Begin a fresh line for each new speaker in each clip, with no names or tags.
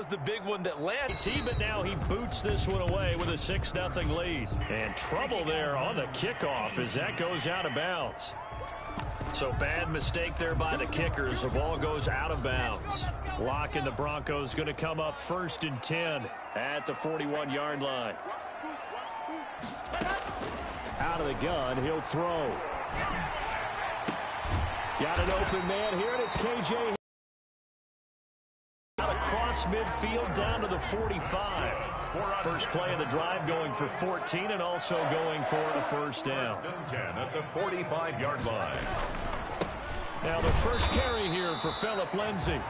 was the big one that landed.
But now he boots this one away with a 6-0 lead. And trouble there on the kickoff as that goes out of bounds. So bad mistake there by the kickers. The ball goes out of bounds. Locke and the Broncos going to come up 1st and 10 at the 41-yard line. Out of the gun, he'll throw. Got an open man here, and it's KJ. Across midfield down to the 45. First play of the drive going for 14 and also going for a first down.
10 at the 45-yard line.
Now the first carry here for Phillip Lindsay.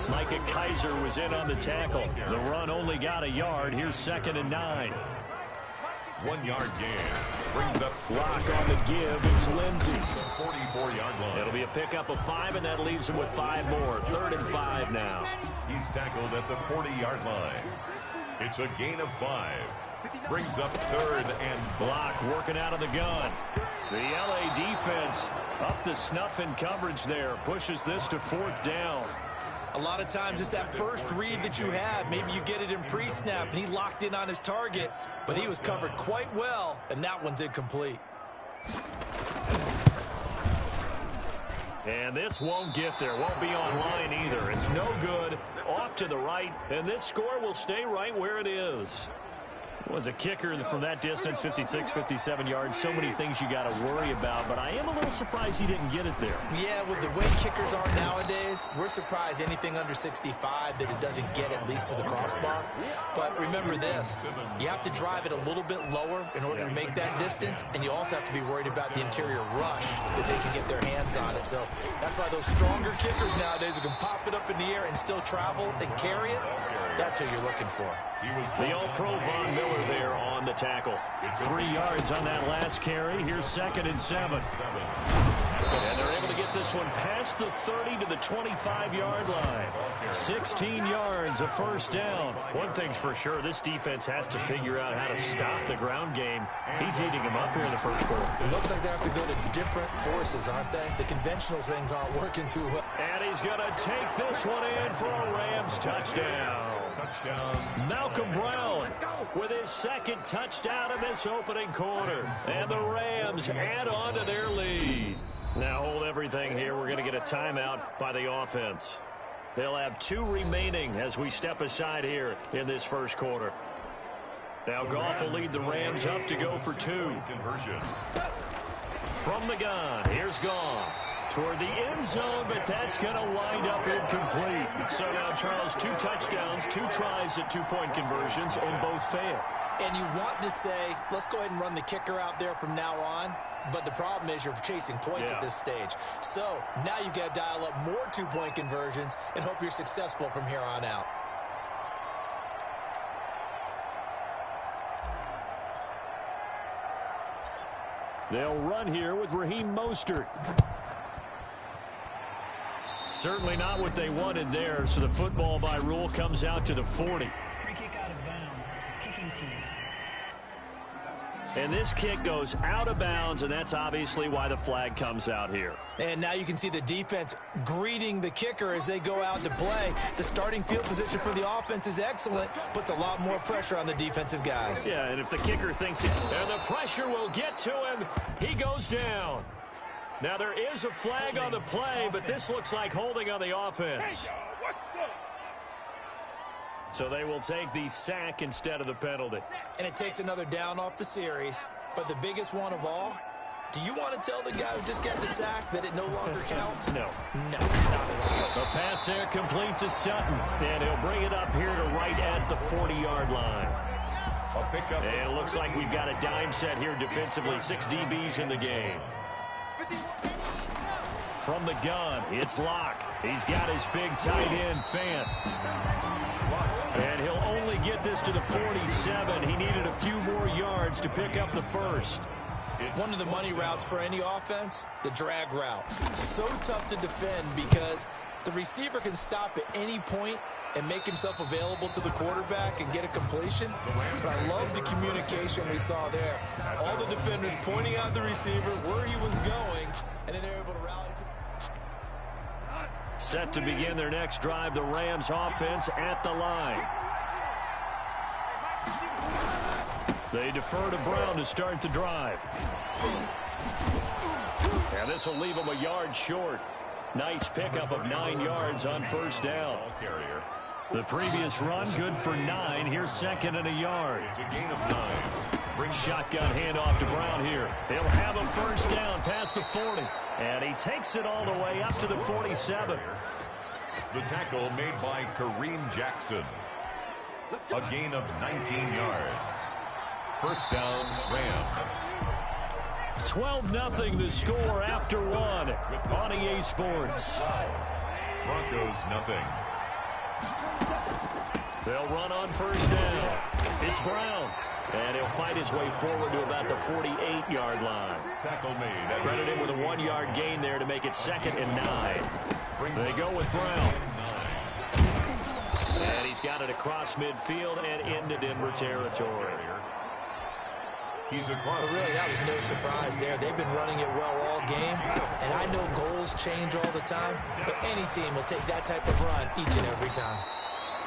Micah Kaiser was in on the tackle. The run only got a yard. Here's 2nd and 9.
1-yard gain. Brings up
Locke on the give. It's Lindsay.
44-yard line.
It'll be a pickup of 5, and that leaves him with 5 more. 3rd and 5 now.
He's tackled at the 40-yard line. It's a gain of 5. Brings up 3rd and
Block working out of the gun. The LA defense up to snuff in coverage there. Pushes this to 4th down.
A lot of times it's that first read that you have. Maybe you get it in pre-snap, and he locked in on his target, but he was covered quite well, and that one's incomplete.
And this won't get there. Won't be online either. It's no good. Off to the right, and this score will stay right where it is. Was a kicker from that distance, 56, 57 yards. So many things you got to worry about, but I am a little surprised he didn't get it there.
Yeah, with the way kickers are nowadays, we're surprised anything under 65 that it doesn't get at least to the crossbar. But remember this, you have to drive it a little bit lower in order to make that distance, and you also have to be worried about the interior rush that they can get their hands on it. So that's why those stronger kickers nowadays who can pop it up in the air and still travel and carry it, that's who you're looking for.
The All-Pro Von Miller there on the tackle. 3 yards on that last carry. Here's 2nd and 7. And they're able to get this one past the 30 to the 25-yard line. 16 yards, a first down. One thing's for sure, this defense has to figure out how to stop the ground game. He's eating them up here in the first quarter.
It looks like they have to go to different forces, aren't they? The conventional things aren't working too well.
And he's going to take this one in for a Rams touchdown. Malcolm Brown with his 2nd touchdown in this opening quarter. And the Rams add on to their lead. Now hold everything here. We're going to get a timeout by the offense. They'll have 2 remaining as we step aside here in this first quarter. Now Goff will lead the Rams up to go for 2.
Conversion.
From the gun, here's Goff. Toward the end zone, but that's going to wind up incomplete. So now, Charles, 2 touchdowns, 2 tries at 2-point conversions, and both fail.
And you want to say, let's go ahead and run the kicker out there from now on. But the problem is you're chasing points at this stage. So now you've got to dial up more 2-point conversions and hope you're successful from here on out.
They'll run here with Raheem Mostert. Certainly not what they wanted there, so the football by rule comes out to the 40.
Free kick out of bounds. Kicking team.
And this kick goes out of bounds, and that's obviously why the flag comes out here.
And now you can see the defense greeting the kicker as they go out to play. The starting field position for the offense is excellent, puts a lot more pressure on the defensive guys.
Yeah, and if the kicker thinks it, and the pressure will get to him, he goes down. Now there is a flag on the play, but this looks like holding on the offense. So they will take the sack instead of the penalty.
And it takes another down off the series. But the biggest one of all, do you want to tell the guy who just got the sack that it no longer counts?
No.
No, not at all.
The pass there complete to Sutton. And he'll bring it up here to right at the 40-yard line. And it looks like we've got a dime set here defensively. 6 DBs in the game. From the gun, it's Locke. He's got his big tight end, Fant. And he'll only get this to the 47. He needed a few more yards to pick up the first.
One of the money routes for any offense, the drag route. So tough to defend because the receiver can stop at any point and make himself available to the quarterback and get a completion. But I love the communication we saw there. All the defenders pointing out the receiver, where he was going, and then they're able to rally to
Set to begin their next drive, the Rams offense at the line. They defer to Brown to start the drive. And this will leave him a yard short. Nice pickup of 9 yards on first down. The previous run, good for 9. Here's second and a yard.
It's a gain of 9.
Shotgun handoff to Brown here. He'll have a first down past the 40. And he takes it all the way up to the 47.
The tackle made by Kareem Jackson. A gain of 19 yards. First down, Rams.
12-0 the score after 1 on EA Sports.
Broncos nothing.
They'll run on first down. It's Brown. And he'll fight his way forward to about the 48-yard line.
Tackle made.
Credit him with a 1-yard gain there to make it 2nd and 9. They go with Brown. And he's got it across midfield and into Denver territory.
He's across.
But really, that was no surprise there. They've been running it well all game. And I know goals change all the time, but any team will take that type of run each and every time.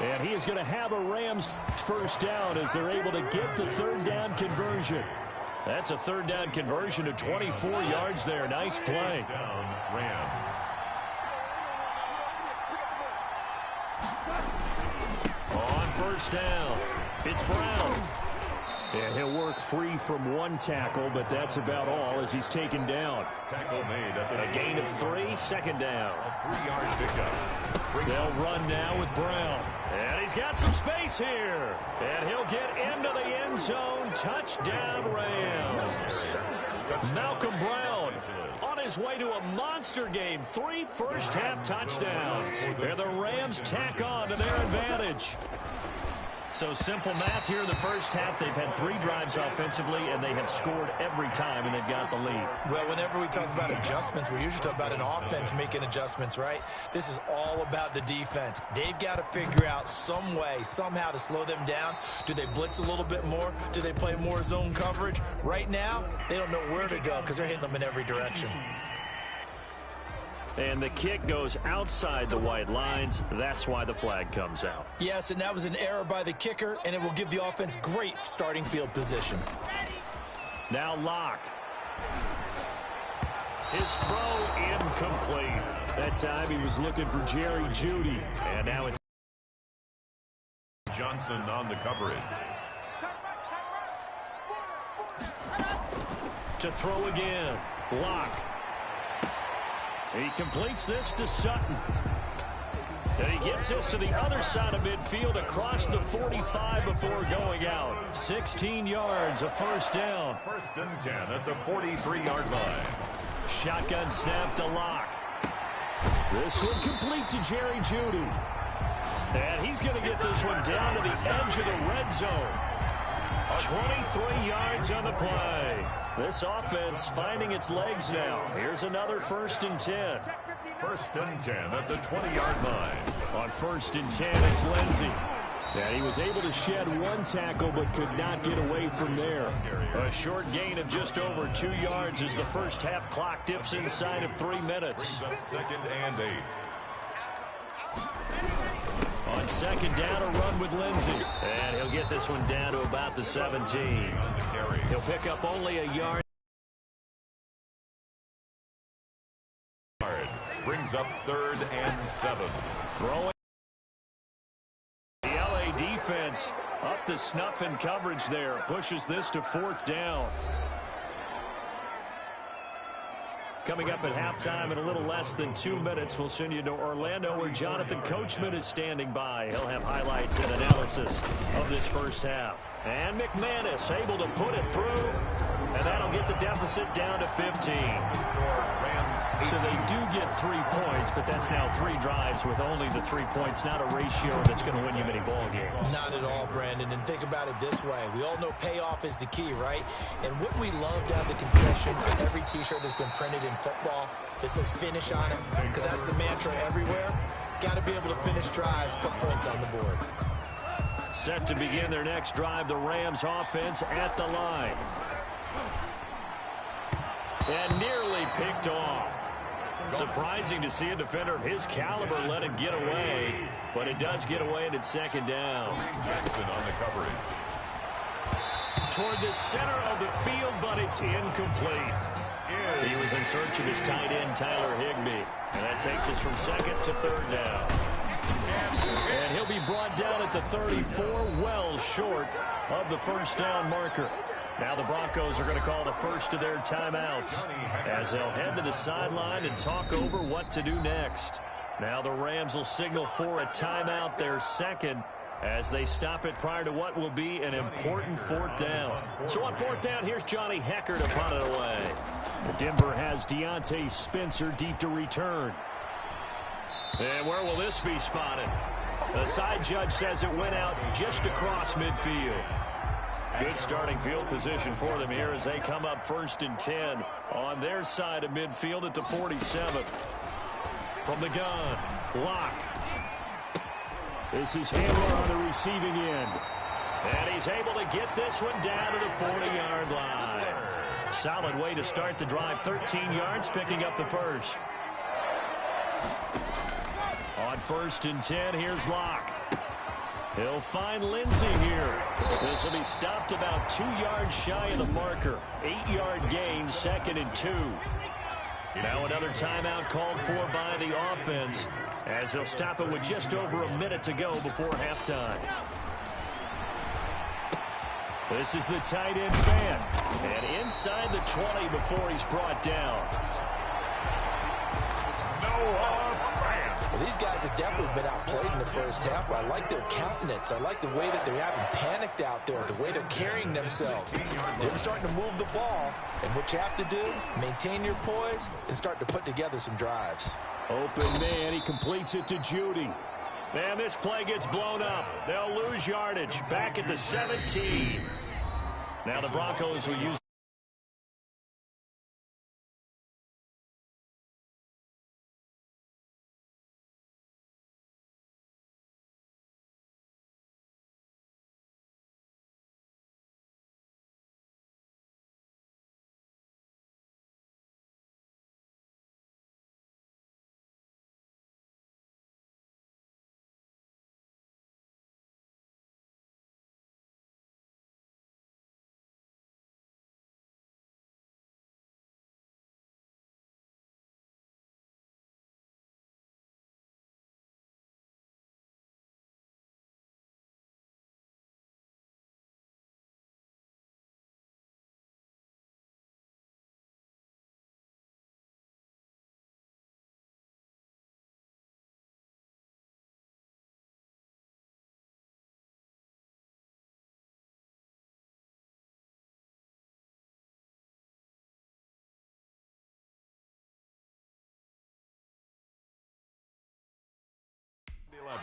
And he is going to have a Rams first down as they're able to get the third down conversion. That's a third down conversion to 24 yards there. Nice play.
Down, Rams.
On first down, it's Brown. And he'll work free from 1 tackle, but that's about all as he's taken down.
Tackle made at the
A gain of 3, second down.
A 3-yard pickup.
They'll run now with Brown. And he's got some space here. And he'll get into the end zone. Touchdown, Rams. Malcolm Brown on his way to a monster game. 3 first-half touchdowns. And the Rams tack on to their advantage. So simple math here in the first half. They've had 3 drives offensively, and they have scored every time, and they've got the lead.
Well, whenever we talk about adjustments, we usually talk about an offense making adjustments, right? This is all about the defense. They've got to figure out some way, somehow to slow them down. Do they blitz a little bit more? Do they play more zone coverage? Right now, they don't know where to go because they're hitting them in every direction.
And the kick goes outside the white lines. That's why the flag comes out.
Yes, and that was an error by the kicker, and it will give the offense great starting field position.
Now Locke. His throw incomplete. That time he was looking for Jerry Jeudy. And now it's
Johnson on the coverage.
to throw again. Locke. He completes this to Sutton. And he gets this to the other side of midfield across the 45 before going out. 16 yards, a first down.
First and 10 at the 43-yard line.
Shotgun snap to Locke. This one complete to Jerry Jeudy. And he's going to get this one down to the edge of the red zone. 23 yards on the play. This offense finding its legs now. Here's another first and 10.
First and 10 at the 20-yard line.
On first and 10, it's Lindsey. And he was able to shed 1 tackle but could not get away from there. A short gain of just over 2 yards as the first half clock dips inside of 3 minutes.
Brings up second and 8.
On second down, a run with Lindsey. And he'll get this one down to about the 17. He'll pick up only a yard.
Brings up third and 7.
Throwing. The LA defense up the snuff in coverage there. Pushes this to 4th down. Coming up at halftime in a little less than 2 minutes, we'll send you to Orlando where Jonathan Coachman is standing by. He'll have highlights and analysis of this first half. And McManus able to put it through, and that'll get the deficit down to 15. So they do get 3 points, but that's now 3 drives with only the 3 points, not a ratio that's going to win you many ball games.
Not at all, Brandon. And think about it this way. We all know payoff is the key, right? And what we love to have the concession on every T-shirt that's been printed in football that says finish on it, because that's the mantra everywhere. Got to be able to finish drives, put points on the board.
Set to begin their next drive, the Rams offense at the line. And nearly picked off. Surprising to see a defender of his caliber let it get away, but it does get away and it's second down.
Jackson on the coverage.
Toward the center of the field, but it's incomplete. He was in search of his tight end, Tyler Higbee. And that takes us from second to third down. And he'll be brought down at the 34, well short of the first down marker. Now the Broncos are going to call the first of their timeouts as they'll head to the sideline and talk over what to do next. Now the Rams will signal for a timeout, their second, as they stop it prior to what will be an important fourth down. So on fourth down, here's Johnny Hecker to punt it away. Denver has Deontay Spencer deep to return. And where will this be spotted? The side judge says it went out just across midfield. Good starting field position for them here as they come up 1st and 10 on their side of midfield at the 47. From the gun, Locke. This is Handler on the receiving end. And he's able to get this one down to the 40-yard line. Solid way to start the drive. 13 yards, picking up the first. On 1st and 10, here's Locke. He'll find Lindsey here. This will be stopped about 2 yards shy of the marker. 8-yard gain, 2nd and 2. Now another timeout called for by the offense as they'll stop it with just over a minute to go before halftime. This is the tight end fan. And inside the 20 before he's brought down.
Well, these guys have definitely been outplayed in the first half, but I like their countenance. I like the way that they're having panicked out there, the way they're carrying themselves. They're starting to move the ball, and what you have to do, maintain your poise and start to put together some drives.
Open man, he completes it to Judy. And this play gets blown up. They'll lose yardage. Back at the 17. Now the Broncos will use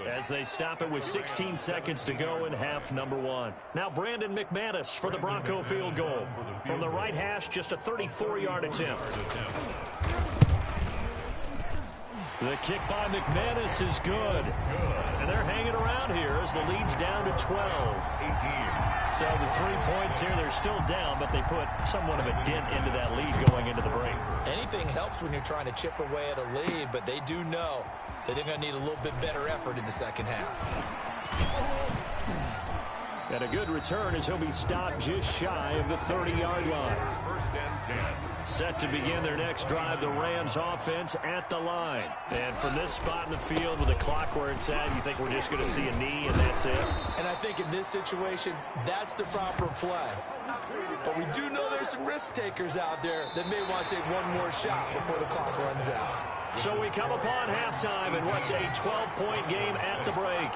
as they stop it with 16 seconds to go in half number 1. Now Brandon McManus for the Bronco field goal. From the right hash, just a 34-yard attempt. The kick by McManus is good. And they're hanging around here as the lead's down to 12. 18. So the 3 points here, they're still down, but they put somewhat of a dent into that lead going into the break.
Anything helps when you're trying to chip away at a lead, but they do know that they're going to need a little bit better effort in the second half.
And a good return as he'll be stopped just shy of the 30-yard line.
1st and 10.
Set to begin their next drive, the Rams offense at the line. And from this spot in the field with the clock where it's at, you think we're just going to see a knee and that's it?
And I think in this situation, that's the proper play. But we do know there's some risk takers out there that may want to take one more shot before the clock runs out.
So we come upon halftime and what's a 12-point game at the break.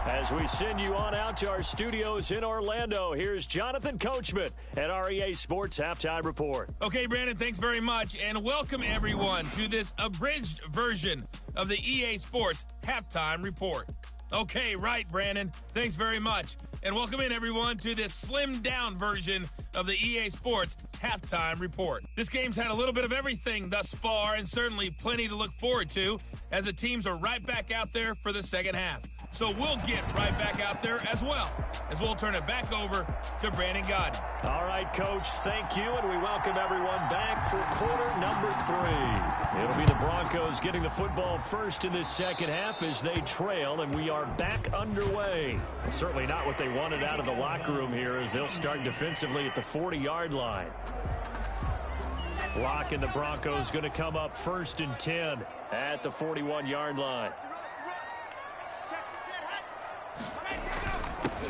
As we send you on out to our studios in Orlando, here's Jonathan Coachman at REA Sports Halftime Report.
Okay, Brandon, thanks very much, and welcome everyone to this abridged version of the EA Sports Halftime Report. Okay, right, Brandon, thanks very much, and welcome in everyone to this slimmed-down version of the EA Sports Halftime Report. This game's had a little bit of everything thus far, and certainly plenty to look forward to, as the teams are right back out there for the second half. So we'll get right back out there as well as we'll turn it back over to Brandon Godden.
All right, Coach, thank you, and we welcome everyone back for quarter number 3. It'll be the Broncos getting the football first in this second half as they trail, and we are back underway. Certainly not what they wanted out of the locker room here as they'll start defensively at the 40-yard line. Block and the Broncos going to come up 1st and 10 at the 41-yard line.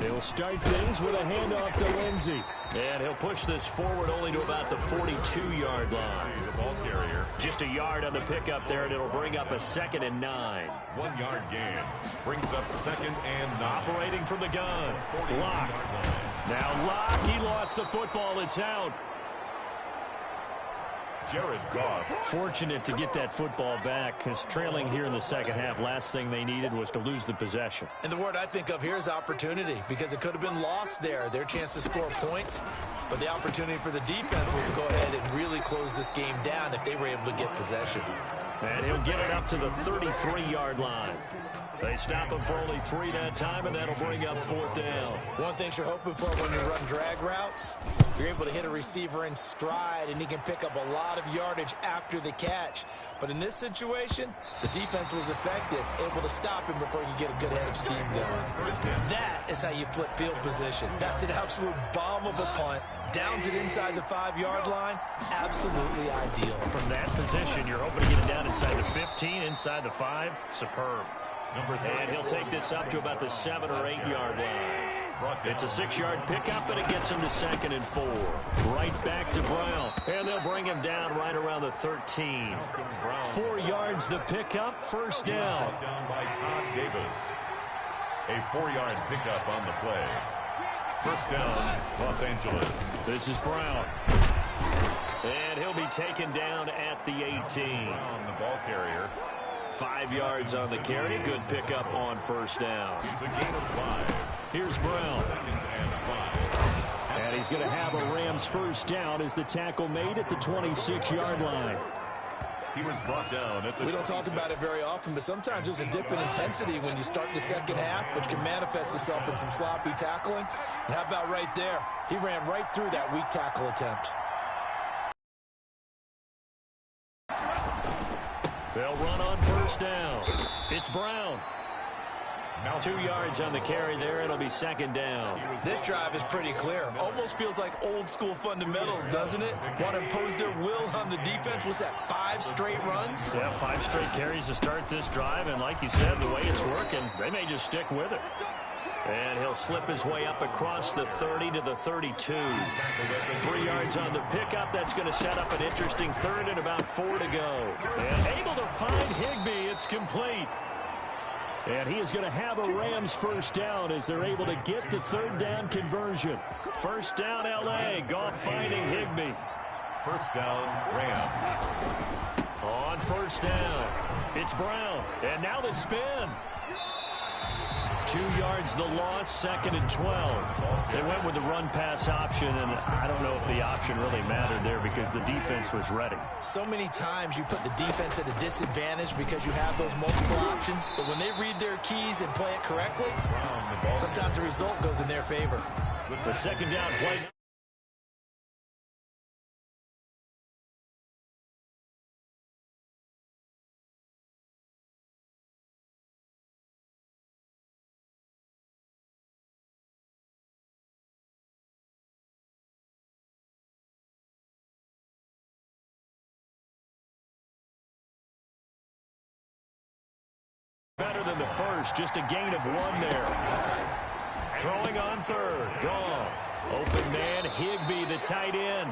He'll start things with a handoff to Lindsey. And he'll push this forward only to about the 42-yard line.
The ball carrier.
Just a yard on the pickup there, and it'll bring up a 2nd and 9.
1-yard gain. Brings up 2nd and 9.
Operating from the gun. Lock. Now Lock, he lost the football. It's out.
Jared Goff.
Fortunate to get that football back because trailing here in the second half, last thing they needed was to lose the possession.
And the word I think of here is opportunity, because it could have been lost there, their chance to score points. But the opportunity for the defense was to go ahead and really close this game down if they were able to get possession.
And he'll get it up to the 33-yard line. They stop him for only 3 that time, and that'll bring up 4th down.
One thing you're hoping for when you run drag routes, you're able to hit a receiver in stride, and he can pick up a lot of yardage after the catch. But in this situation, the defense was effective, able to stop him before you get a good head of steam going. That is how you flip field position. That's an absolute bomb of a punt. Downs it inside the 5-yard line. Absolutely ideal.
From that position, you're hoping to get it down inside the 15, inside the 5. Superb. And he'll take this up to about the 7 or 8-yard line. It's a 6-yard pickup, and it gets him to 2nd and 4. Right back to Brown. And they'll bring him down right around the 13. 4 yards the pickup, 1st down.
Down by Todd Davis. A 4-yard pickup on the play. 1st down, Los Angeles.
This is Brown. And he'll be taken down at the 18.
Brown, the ball carrier.
5 yards on the carry. Good pickup on 1st down.
It's a gain of 5.
Here's Brown.
2nd and 5.
And he's going to have a Rams 1st down as the tackle made at the 26-yard line.
He was brought down at the.
We don't talk about it very often, but sometimes there's a dip in intensity when you start the second half, which can manifest itself in some sloppy tackling. And how about right there? He ran right through that weak tackle attempt.
They'll run on 1st down. It's Brown. 2 yards on the carry there. It'll be 2nd down.
This drive is pretty clear. Almost feels like old school fundamentals, doesn't it? Want to impose their will on the defense. What's that, 5 straight runs?
Yeah, 5 straight carries to start this drive. And like you said, the way it's working, they may just stick with it. And he'll slip his way up across the 30 to the 32. 3 yards on the pickup. That's going to set up an interesting 3rd and about 4 to go. And able to find Higbee. It's complete. And he is going to have a Rams 1st down as they're able to get the 3rd down conversion. 1st down, L.A. Goff finding Higbee.
1st down, Rams.
On 1st down, it's Brown. And now the spin. 2 yards the loss, 2nd and 12. They went with the run-pass option, and I don't know if the option really mattered there because the defense was ready.
So many times you put the defense at a disadvantage because you have those multiple options, but when they read their keys and play it correctly, sometimes the result goes in their favor.
The 2nd down play. Better than the first, just a gain of 1 there. Throwing on 3rd, Goff. Open man, Higbee, the tight end.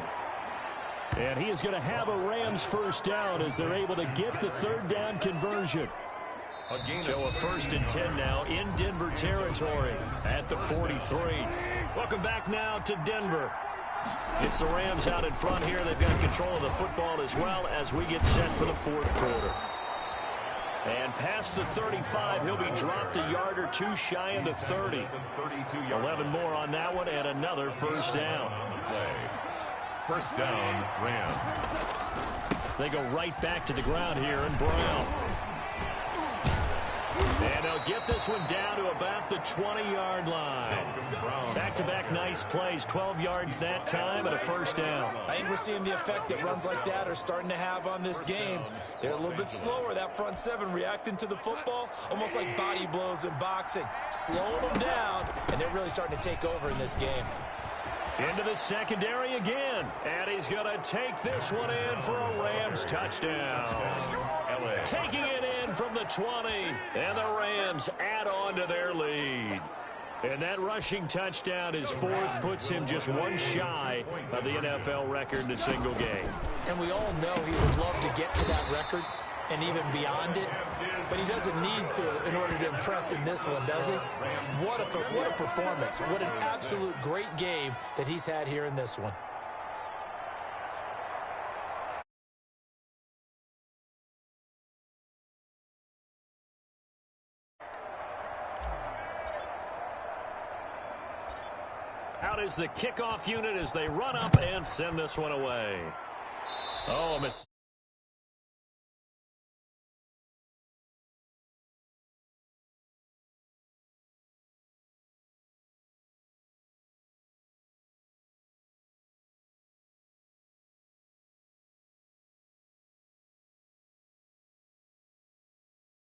And he is going to have a Rams 1st down as they're able to get the 3rd down conversion. So a 1st and 10 now in Denver territory at the 43. Welcome back now to Denver. It's the Rams out in front here. They've got control of the football as well as we get set for the 4th quarter. And past the 35, he'll be dropped a yard or 2 shy of the 30. 11 more on that one, and another 1st down.
1st down, Rams.
They go right back to the ground here, and Brown. And they'll get this one down to about the 20-yard line. back-to-back nice plays. 12 yards that time and a first down.
I think we're seeing the effect that runs like that are starting to have on this game. They're a little bit slower, that front seven, reacting to the football, almost like body blows in boxing. Slowing them down, and they're really starting to take over in this game.
Into the secondary again. And he's going to take this one in for a Rams touchdown. Taking it in from the 20. And the Rams add on to their lead. And that rushing touchdown, his fourth, puts him just one shy of the NFL record in a single game.
And we all know he would love to get to that record and even beyond it. But he doesn't need to in order to impress in this one, does he? What a performance. What an absolute great game that he's had here in this one.
Out is the kickoff unit as they run up and send this one away. Oh, a miss.